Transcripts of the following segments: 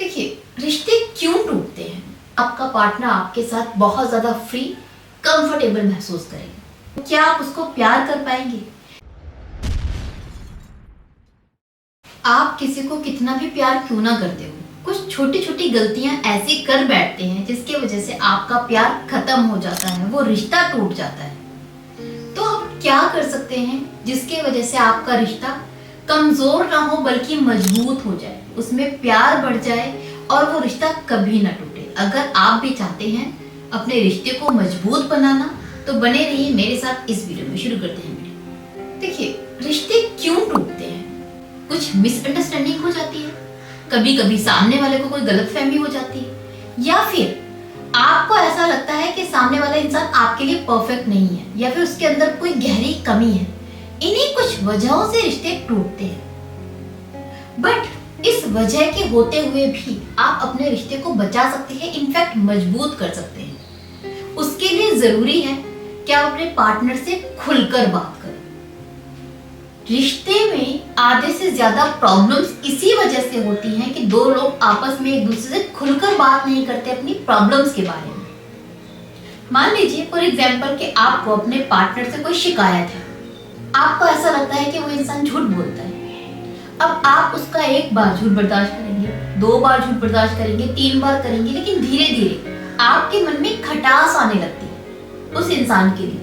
देखिए, रिश्ते क्यों टूटते हैं? आपका पार्टनर आपके साथ बहुत ज्यादा फ्री, कंफर्टेबल महसूस करेगा। क्या आप उसको प्यार कर पाएंगे? आप किसी को कितना भी प्यार क्यों ना करते हो, कुछ छोटी छोटी गलतियां ऐसी कर बैठते हैं जिसकी वजह से आपका प्यार खत्म हो जाता है, वो रिश्ता टूट जाता है। तो आप क्या कर सकते हैं जिसकी वजह से आपका रिश्ता कमजोर ना हो बल्कि मजबूत हो जाए, उसमें प्यार बढ़ जाए और वो रिश्ता कभी ना टूटे। अगर आप भी चाहते हैं अपने रिश्ते को मजबूत बनाना तो बने रहिए मेरे साथ इस वीडियो में। शुरू करते हैं वीडियो। देखिए, रिश्ते क्यों टूटते हैं? कुछ मिसअंडरस्टैंडिंग हो जाती है, कभी कभी सामने वाले को कोई गलतफहमी हो जाती है, या फिर आपको ऐसा लगता है कि सामने वाला इंसान आपके लिए परफेक्ट नहीं है, या फिर उसके अंदर कोई गहरी कमी है। इन्हीं कुछ वजहों से रिश्ते टूटते हैं। बट इस वजह के होते हुए भी आप अपने रिश्ते को बचा सकते हैं, इनफैक्ट मजबूत कर सकते हैं। उसके लिए जरूरी है कि आप अपने पार्टनर से खुलकर बात करें। रिश्ते में आधे से ज्यादा प्रॉब्लम्स इसी वजह से होती हैं कि दो लोग आपस में एक दूसरे से खुलकर बात नहीं करते अपनी प्रॉब्लम्स के बारे में। मान लीजिए फॉर एग्जांपल कि आपको अपने पार्टनर से कोई शिकायत है, आपको ऐसा लगता है कि वो इंसान झूठ बोलता है। अब आप उसका एक बार झूठ बर्दाश्त करेंगे, 2 बार झूठ बर्दाश्त करेंगे, 3 बार करेंगे, लेकिन धीरे धीरे आपके मन में खटास आने लगती है उस इंसान के लिए,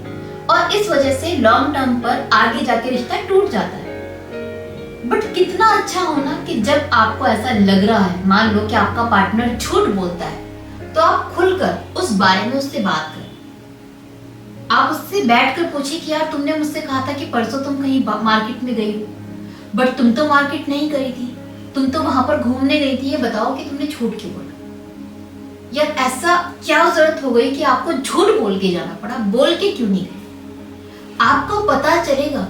और इस वजह से लॉन्ग टर्म पर आगे जाके रिश्ता टूट जाता है। बट कितना अच्छा होना कि जब आपको ऐसा लग रहा है, मान लो कि आपका पार्टनर झूठ बोलता है, तो आप खुलकर उस बारे में उससे बात करें। आप उससे बैठकर पूछिए कि यार, तुमने मुझसे कहा था कि परसों तुम कहीं मार्केट में गई हो, बट तुम तो मार्केट नहीं गई थी, तुम तो वहां पर घूमने गई थी, ये बताओ कि तुमने झूठ क्यों बोला? यार, ऐसा क्या जरूरत हो गई कि आपको झूठ बोल के जाना पड़ा? बोल के क्यों नहीं गए? आपको पता चलेगा,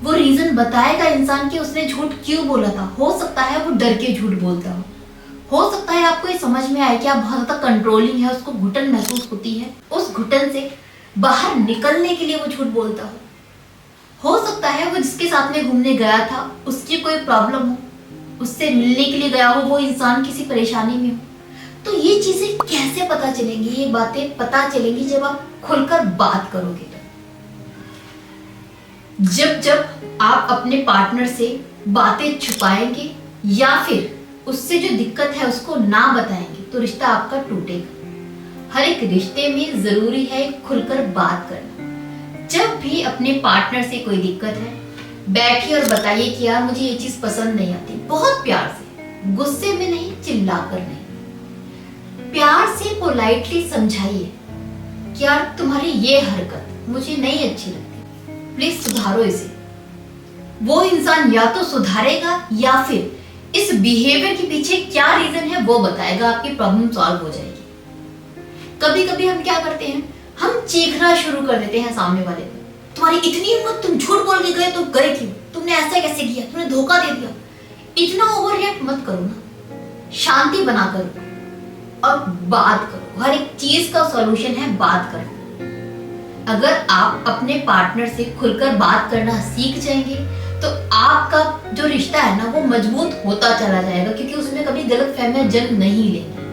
वो रीजन बताएगा इंसान कि उसने झूठ क्यों बोला था। हो सकता है वो डर के झूठ बोलता हो सकता है आपको ये समझ में आए कि आप बहुत ज्यादा कंट्रोलिंग है, उसको घुटन महसूस होती है, उस घुटन से बाहर निकलने के लिए वो झूठ बोलता हो सकता है वो जिसके साथ में घूमने गया था उसकी कोई प्रॉब्लम हो, उससे मिलने के लिए गया हो वो इंसान किसी परेशानी में हो। तो ये चीजें कैसे पता चलेंगी? ये बातें पता चलेंगी जब आप खुलकर बात करोगे। जब जब आप अपने पार्टनर से बातें छुपाएंगे या फिर उससे जो दिक्कत है उसको ना बताएंगे तो रिश्ता आपका टूटेगा। हर एक रिश्ते में जरूरी है खुलकर बात करना। जब भी अपने पार्टनर से कोई दिक्कत है, बैठिए और बताइए कि यार, मुझे ये चीज पसंद नहीं आती। बहुत प्यार से, गुस्से में नहीं, चिल्लाकर नहीं, प्यार से पोलाइटली समझाइए कि यार, तुम्हारी ये हरकत मुझे नहीं अच्छी लगती, प्लीज सुधारो इसे। वो इंसान या तो सुधारेगा या फिर इस बिहेवियर के पीछे क्या रीजन है वो बताएगा, आपकी प्रॉब्लम सॉल्व हो जाएगी। कभी कभी हम क्या करते हैं, हम चीखना शुरू कर देते हैं सामने वाले को, तुम्हारी इतनी हिम्मत, तुम झूठ बोल के गए तो गए क्यों? तुमने ऐसा कैसे किया? तुमने धोखा दे दिया। इतना ओवर रिएक्ट मत करो ना, शांति बना करो और बात करो। हर एक चीज का सॉल्यूशन है बात करो। अगर आप अपने पार्टनर से खुलकर बात करना सीख जाएंगे तो आपका जो रिश्ता है ना वो मजबूत होता चला जाएगा, क्योंकि उसमें कभी गलतफहमियां जन्म नहीं लेंगी,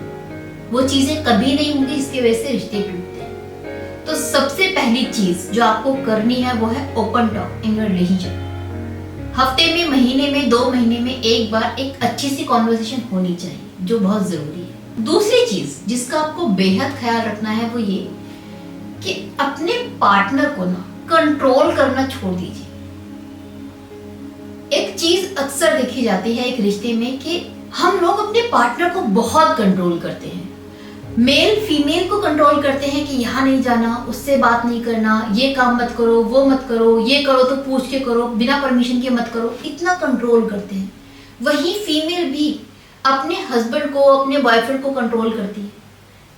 वो चीजें कभी नहीं होंगी, इसकी वजह से रिश्ते टूटते हैं। तो सबसे पहली चीज जो आपको करनी है वो है open talk in your relationship. हफ्ते में, महीने में, 2 महीने में एक बार एक अच्छी सी कॉन्वर्सेशन होनी चाहिए, जो बहुत जरूरी है। दूसरी चीज जिसका आपको बेहद ख्याल रखना है वो ये कि अपने पार्टनर को ना कंट्रोल करना छोड़ दीजिए। एक चीज अक्सर देखी जाती है एक रिश्ते में कि हम लोग अपने पार्टनर को बहुत कंट्रोल करते हैं। मेल फीमेल को कंट्रोल करते हैं कि यहाँ नहीं जाना, उससे बात नहीं करना, ये काम मत करो, वो मत करो, ये करो तो पूछ के करो, बिना परमिशन के मत करो, इतना कंट्रोल करते हैं। वही फीमेल भी अपने हस्बैंड को, अपने बॉयफ्रेंड को कंट्रोल करती है।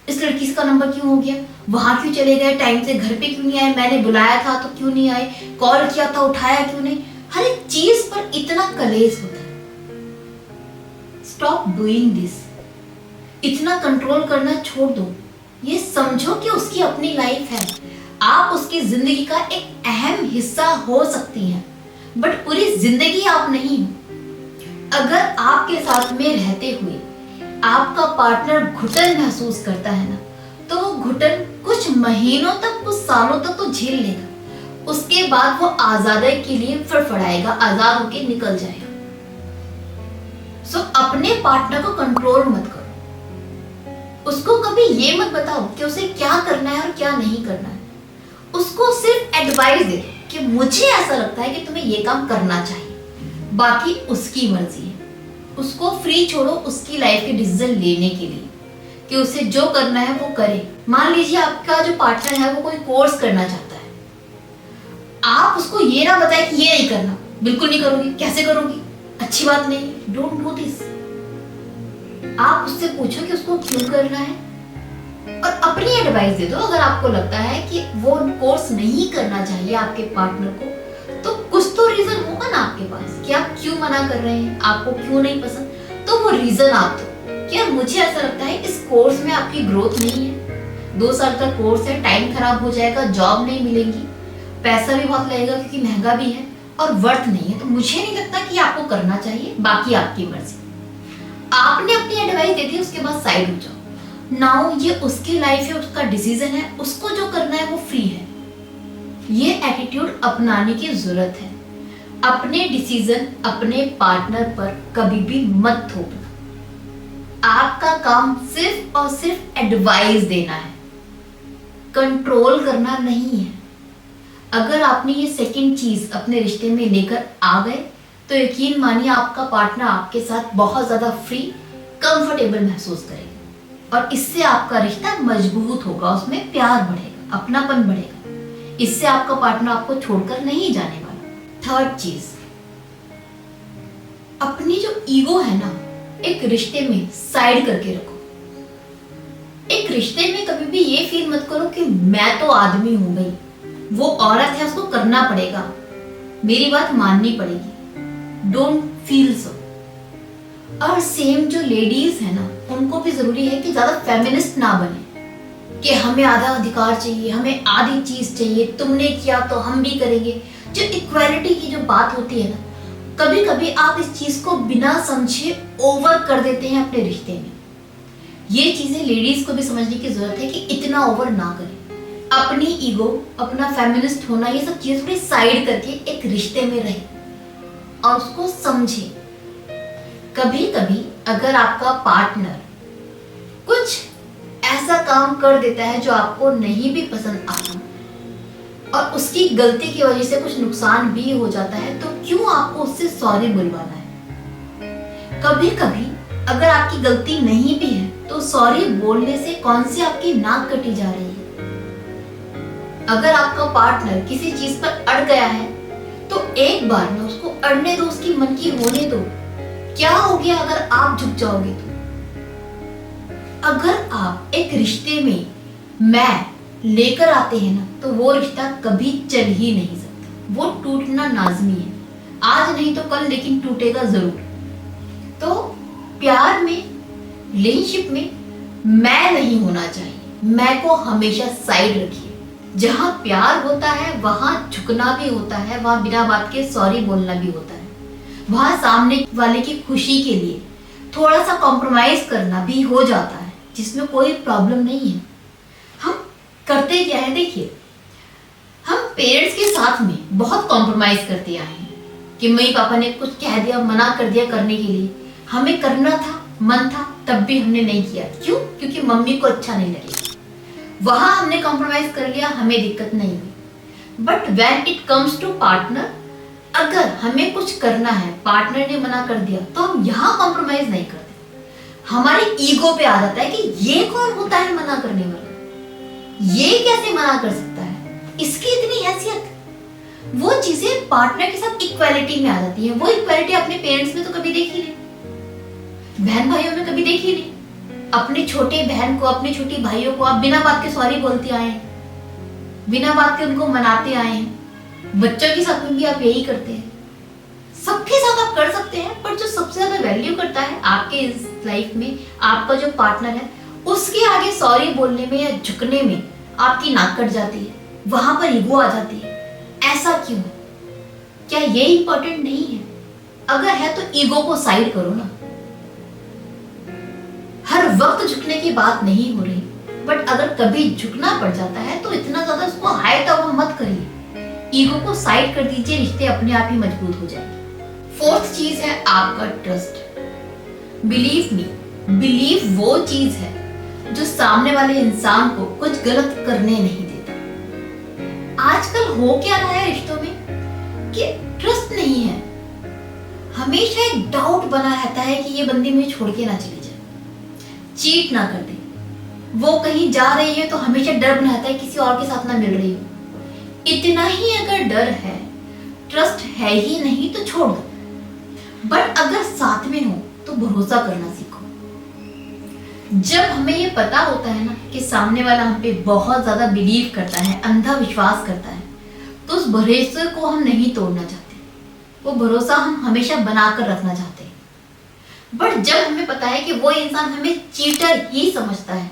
इस लड़की का नंबर क्यों हो गया, वहां क्यों चले गए, टाइम से घर पे क्यों नहीं आए, मैंने बुलाया था तो क्यों नहीं आए, कॉल किया था उठाया क्यों नहीं। हर एक चीज पर इतना कलेश होता है। Stop doing this. इतना कंट्रोल करना छोड़ दो। ये समझो कि उसकी अपनी लाइफ है, आप उसकी जिंदगी का एक अहम हिस्सा हो सकती हैं, बट पूरी जिंदगी आप नहीं हो। अगर आपके साथ में रहते हुए आपका पार्टनर घुटन महसूस करता है ना, तो वो घुटन कुछ महीनों तक, कुछ सालों तक तो झेल लेगा। उसके बाद वो आजादी के लिए फड़फड़ाएगा, आजाद होके निकल जाएगा। सो अपने पार्टनर को कंट्रोल मत करो। उसको कभी ये मत बताओ कि उसे क्या करना है और क्या नहीं करना है। उसको सिर्फ एडवाइस दे दो कि मुझे ऐसा लगता है कि तुम्हें ये काम करना चाहिए, बाकी उसकी मर्जी है। उसको फ्री छोड़ो उसकी लाइफ के डिसीजन लेने के लिए, कि उसे जो करना है वो करे। मान लीजिए आपका जो पार्टनर है वो कोई कोर्स करना चाहता है, आप उसको ये ना बताएं कि ये नहीं करना, बिल्कुल नहीं करोगी, कैसे करोगी, अच्छी बात नहीं, डोंट डू दिस। आप उससे पूछो कि उसको क्यों करना है और अपनी एडवाइस दे दो। अगर आपको लगता है कि वो कोर्स नहीं करना चाहिए आपके पार्टनर को, तो कुछ तो रीजन होगा ना आपके पास कि आप क्यों मना कर रहे हैं, आपको क्यों नहीं पसंद, तो वो रीजन आप दो कि यार मुझे ऐसा लगता है इस कोर्स में आपकी ग्रोथ नहीं है, 2 साल का कोर्स है, टाइम खराब हो जाएगा, जॉब नहीं मिलेगी, पैसा भी बहुत लगेगा क्योंकि महंगा भी है और वर्थ नहीं है, तो मुझे नहीं लगता कि आपको करना चाहिए, बाकी आपकी मर्जी। आपने अपनी एडवाइस दे दी, उसके बाद साइड हो जाओ। नाउ ये उसकी लाइफ है, उसका डिसीजन है, उसको जो करना है वो फ्री है। ये एटीट्यूड अपनाने की जरूरत है। अपने डिसीजन अपने पार्टनर पर कभी भी मत थोपना। आपका काम सिर्फ और सिर्फ एडवाइस देना है, कंट्रोल करना नहीं है। अगर आपने ये सेकंड चीज अपने रिश्ते में लेकर आ गए, तो यकीन मानिए आपका पार्टनर आपके साथ बहुत ज्यादा फ्री, कंफर्टेबल महसूस करेगा और इससे आपका रिश्ता मजबूत होगा, उसमें प्यार बढ़ेगा, अपनापन बढ़ेगा। इससे आपका पार्टनर आपको छोड़कर नहीं जाने वाला। थर्ड चीज, अपनी जो ईगो है ना, एक रिश्ते में साइड करके रखो। एक रिश्ते में कभी भी ये फील मत करो कि मैं तो आदमी हूं भाई, वो औरत है, उसको करना पड़ेगा, मेरी बात माननी पड़ेगी। Don't feel so. और सेम जो लेडीज है ना, उनको भी जरूरी है कि ज्यादा फेमिनिस्ट ना बने कि हमें आधा अधिकार चाहिए, हमें आधी चीज चाहिए, तुमने किया तो हम भी करेंगे। जो इक्वालिटी की जो बात होती है ना, कभी कभी आप इस चीज को बिना समझे ओवर कर देते हैं अपने रिश्ते में। ये चीजें लेडीज को भी समझने की जरूरत है कि इतना ओवर ना करें। अपनी ईगो, अपना फेमिनिस्ट होना, ये सब चीजें थोड़ी साइड करके एक रिश्ते में रहे और उसको समझे। कभी कभी अगर आपका पार्टनर कुछ ऐसा काम कर देता है जो आपको नहीं भी पसंद आता और उसकी गलती की वजह से कुछ नुकसान भी हो जाता है, तो क्यों आपको उससे सॉरी बुलवाना है? कभी कभी अगर आपकी गलती नहीं भी है, तो सॉरी बोलने से कौन सी आपकी नाक कटी जा रही है? अगर आपका पार्टनर किसी चीज पर अड़ गया है, तो एक बार ना उसको अड़ने दो, उसकी मन की होने दो। क्या हो गया अगर आप झुक जाओगे तो? अगर आप एक रिश्ते में मैं लेकर आते हैं ना, तो वो रिश्ता कभी चल ही नहीं सकता, वो टूटना लाजमी है। आज नहीं तो कल, लेकिन टूटेगा जरूर। तो प्यार में, रिलेशनशिप में मैं नहीं होना चाहिए। मैं को हमेशा साइड रखिए। जहां प्यार होता है वहां झुकना भी होता है, वहां बिना बात के सॉरी बोलना भी होता है, वहां सामने वाले की खुशी के लिए थोड़ा सा कॉम्प्रोमाइज करना भी हो जाता है, जिसमें कोई प्रॉब्लम नहीं है। हम करते क्या है, देखिए, हम पेरेंट्स के साथ में बहुत कॉम्प्रोमाइज करते आए हैं कि मम्मी पापा ने कुछ कह दिया, मना कर दिया करने के लिए, हमें करना था, मन था, तब भी हमने नहीं किया। क्यों? क्योंकि मम्मी को अच्छा नहीं लगेगा। वहां हमने कॉम्प्रोमाइज कर लिया, हमें दिक्कत नहीं हुई। But when it comes to partner, अगर हमें कुछ करना है, पार्टनर ने मना कर दिया, तो हम यहाँ कॉम्प्रोमाइज नहीं करते। हमारे ईगो पे आ जाता है कि ये कौन होता है मना करने वाला, ये कैसे मना कर सकता है, इसकी इतनी हैसियत। वो चीजें पार्टनर के साथ इक्वालिटी में आ जाती है। वो इक्वालिटी अपने पेरेंट्स में तो कभी देखी नहीं, बहन भाइयों में कभी देखी नहीं। अपने छोटे बहन को, अपने छोटी भाइयों को आप बिना बात के सॉरी बोलते आए हैं, बिना बात के उनको मनाते आए हैं। बच्चों के साथ में भी आप यही करते हैं। सबके साथ आप कर सकते हैं, पर जो सबसे ज्यादा वैल्यू करता है आपके इस लाइफ में, आपका जो पार्टनर है, उसके आगे सॉरी बोलने में या झुकने में आपकी नाक कट जाती है, वहां पर ईगो आ जाती है। ऐसा क्यों? क्या ये इंपॉर्टेंट नहीं है? अगर है तो ईगो को साइड करो ना। वक्त झुकने की बात नहीं हो रही, बट अगर कभी झुकना पड़ जाता है तो इतना ज्यादा उसको हाई तब मत करिए। ईगो को साइड कर दीजिए, रिश्ते अपने आप ही मजबूत हो जाएंगे। फोर्थ चीज है आपका ट्रस्ट। बिलीव मी, बिलीव वो चीज है जो सामने वाले इंसान को कुछ गलत करने नहीं देता। आजकल हो क्या रहा है रिश्तों में कि ट्रस्ट नहीं है, हमेशा एक डाउट बना रहता है कि ये बंदी मुझे छोड़ के ना चली जाए, चीट ना कर दे, वो कहीं जा रही है तो हमेशा डर बना रहता है किसी और के साथ ना मिल रही हो। इतना ही अगर डर है, ट्रस्ट है ही नहीं तो छोड़ दो, बट अगर साथ में हो तो भरोसा करना सीखो। जब हमें ये पता होता है ना कि सामने वाला हम पे बहुत ज्यादा बिलीव करता है, अंधा विश्वास करता है, तो उस भरोसे को हम नहीं तोड़ना चाहते, वो भरोसा हम हमेशा बनाकर रखना चाहते हैं। बट जब हमें पता है कि वो इंसान हमें चीटर ही समझता है,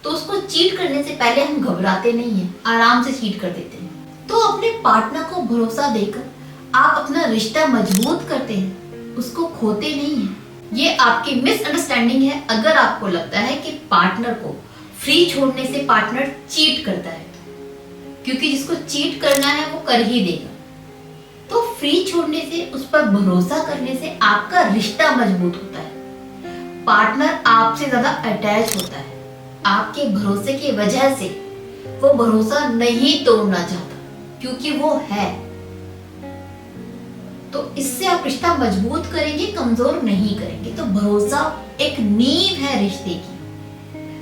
तो उसको चीट करने से पहले हम घबराते नहीं हैं, आराम से चीट कर देते हैं। तो अपने पार्टनर को भरोसा देकर आप अपना रिश्ता मजबूत करते हैं, उसको खोते नहीं हैं। ये आपकी मिसअंडरस्टैंडिंग है अगर आपको लगता है कि पार्टनर को फ्री छोड़ने से पार्टनर चीट करता है, क्योंकि जिसको चीट करना है वो कर ही देगा। तो फ्री छोड़ने से, उस पर भरोसा करने से आपका रिश्ता मजबूत होता है, पार्टनर आपसे ज्यादा अटैच होता है, आपके भरोसे की वजह से वो भरोसा नहीं तोड़ना चाहता क्योंकि वो है। तो इससे आप रिश्ता मजबूत करेंगे, कमजोर नहीं करेंगे। तो भरोसा एक नींव है रिश्ते की,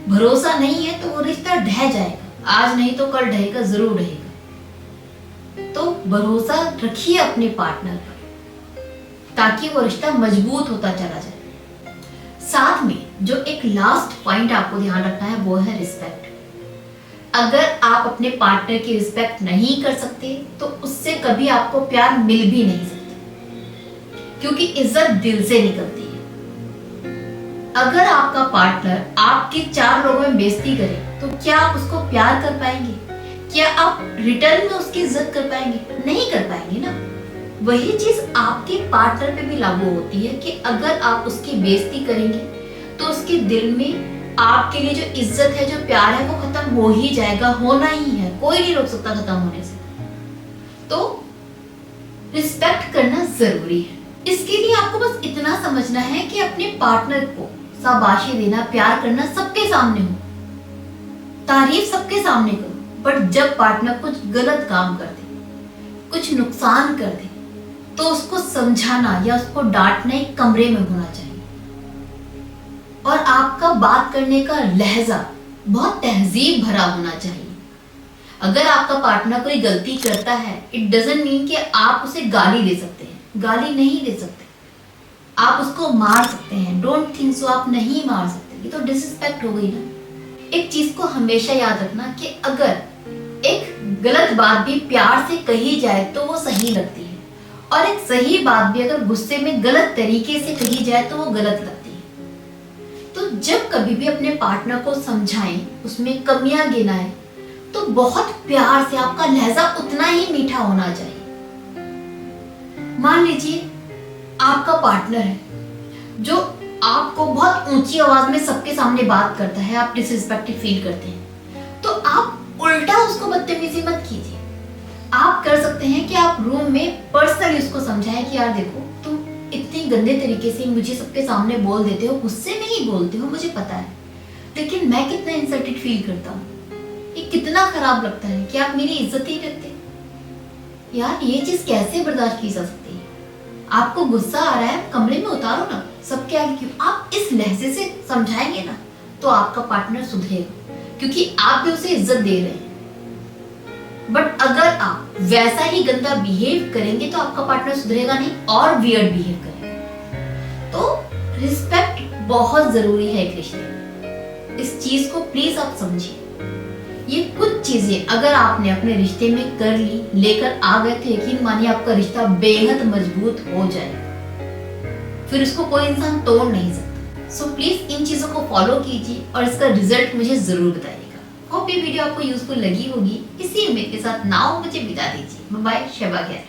भरोसा नहीं है तो वो रिश्ता ढह जाएगा, आज नहीं तो कल ढहेगा, जरूर रहेगा। तो भरोसा रखिए अपने पार्टनर पर ताकि वो रिश्ता मजबूत होता चला जाए। साथ में जो एक लास्ट पॉइंट आपको ध्यान रखना है वो है रिस्पेक्ट। अगर आप अपने पार्टनर की रिस्पेक्ट नहीं कर सकते तो उससे कभी आपको प्यार मिल भी नहीं सकता, क्योंकि इज्जत दिल से निकलती है। अगर आपका पार्टनर आपके 4 लोगों में बेइज्जती करे तो क्या आप उसको प्यार कर पाएंगे? क्या आप रिटर्न में उसकी इज्जत कर पाएंगे? नहीं कर पाएंगे ना। वही चीज आपके पार्टनर पे भी लागू होती है कि अगर आप उसकी बेइज्जती करेंगे तो उसके दिल में आपके लिए जो इज्जत है, जो प्यार है, वो खत्म हो ही जाएगा, होना ही है, कोई नहीं रोक सकता खत्म होने से। तो रिस्पेक्ट करना जरूरी है। इसके लिए आपको बस इतना समझना है कि अपने पार्टनर को शाबाशी देना, प्यार करना सबके सामने हो, तारीफ सबके सामने करो, बट जब पार्टनर कुछ गलत काम कर दे, कुछ नुकसान कर दे, तो उसको समझाना या उसको डांटना एक कमरे में होना चाहिए। और आपका बात करने का लहजा बहुत तहजीब भरा होना चाहिए। अगर आपका पार्टनर कोई गलती करता है, इट डजंट मीन कि आप उसे गाली दे सकते हैं, गाली नहीं दे सकते, आप उसको मार सकते हैं, डोंट थिंक सो, आप नहीं मार सकते, ये तो डिसरिस्पेक्ट हो गई ना। एक चीज को हमेशा याद रखना कि अगर एक गलत बात भी प्यार से कही जाए तो वो सही लगती है, और एक सही बात भी अगर गुस्से में गलत तरीके से कही जाए तो वो गलत लगती है। तो जब कभी भी अपने पार्टनर को समझाएं, उसमें कमियां गिनाएं, तो बहुत प्यार से, आपका लहजा उतना ही मीठा होना चाहिए। मान लीजिए आपका पार्टनर है जो आपको बहुत ऊंची आवाज में सबके सामने बात करता है, आप डिसरिस्पेक्टेड फील करते हैं, तो आप उल्टा उसको बदतमीजी मत कीजिए। आप कर सकते हैं कि आप रूम में पर्सनली उसको समझाएं कि यार देखो, तुम इतनी गंदे तरीके से मुझे सबके सामने बोल देते हो, गुस्से में ही बोलते हो, मुझे पता है, लेकिन मैं कितना इंसल्टेड फील करता हूँ, ये कितना खराब लगता है कि आप मेरी इज्जत ही रखते। यार ये चीज कैसे बर्दाश्त की जा सकती है? आपको गुस्सा आ रहा है, कमरे में उतारो ना, सबके आगे क्यों? आप इस लहजे से समझाएंगे ना तो आपका पार्टनर सुधरेगा, क्योंकि आप भी उसे इज्जत दे रहे हैं। बट अगर आप वैसा ही गंदा बिहेव करेंगे तो आपका पार्टनर सुधरेगा नहीं और वियर्ड बिहेव करेगा। तो रिस्पेक्ट बहुत जरूरी है एक रिश्ते में, इस चीज को प्लीज आप समझिए। ये कुछ चीजें अगर आपने अपने रिश्ते में कर ली, लेकर आ गए तो यकीन मानिए आपका रिश्ता बेहद मजबूत हो जाएगा, फिर उसको कोई इंसान तोड़ नहीं सकता। सो प्लीज इन चीजों को फॉलो कीजिए और इसका रिजल्ट मुझे जरूर बताइएगा। होप ये वीडियो आपको यूजफुल लगी होगी। इसी उम्मीद के साथ नाउ मुझे विदा दीजिए। बाय बाय, शबा खैर।